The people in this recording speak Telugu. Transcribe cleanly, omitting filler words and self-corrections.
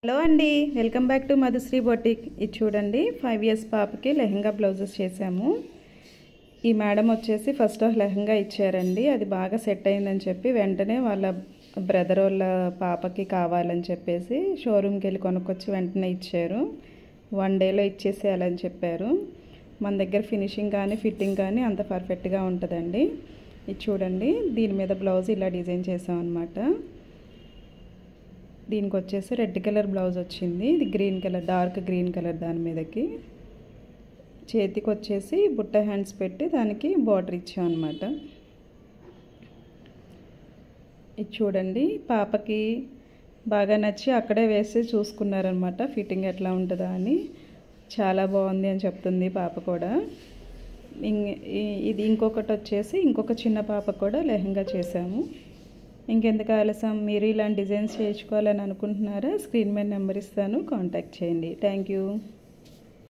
హలో అండి, welcome back to Madhushree boutique. ఇది చూడండి, 5 ఇయర్స్ పాపకి లెహంగా బ్లౌజెస్ చేసాము. ఈ మేడం వచ్చేసి ఫస్ట్ లెహంగా ఇచ్చారండి. అది బాగా సెట్ అయిందని చెప్పి వెంటనే వాళ్ళ బ్రదర్ వాళ్ళ పాపకి కావాలని చెప్పేసి షోరూమ్కి వెళ్ళి కొనుక్కొచ్చి వెంటనే ఇచ్చారు. 1 డేలో ఇచ్చేసేయాలని చెప్పారు. మన దగ్గర ఫినిషింగ్ కానీ ఫిట్టింగ్ కానీ అంత పర్ఫెక్ట్గా ఉంటుందండి. ఇది చూడండి, దీని మీద బ్లౌజ్ ఇలా డిజైన్ చేసాం అన్నమాట. దీనికి వచ్చేసి రెడ్ కలర్ బ్లౌజ్ వచ్చింది. ఇది green colour, dark green colour. దాని మీదకి చేతికి వచ్చేసి బుట్ట హ్యాండ్స్ పెట్టి దానికి బార్డర్ ఇచ్చాం అన్నమాట. ఇది చూడండి, పాపకి బాగా నచ్చి అక్కడే వేసి చూసుకున్నారనమాట ఫిట్టింగ్ ఎట్లా ఉంటుందా అని. చాలా బాగుంది అని చెప్తుంది పాప కూడా. ఇది ఇంకొకటి వచ్చేసి ఇంకొక చిన్న పాప కూడా లెహంగా చేసాము. ఇంకెందుకు ఆలస్యం, మీరు ఇలాంటి డిజైన్స్ చేయించుకోవాలని అనుకుంటున్నారా? స్క్రీన్ మీద నెంబర్ ఇస్తాను, కాంటాక్ట్ చేయండి. Thank you.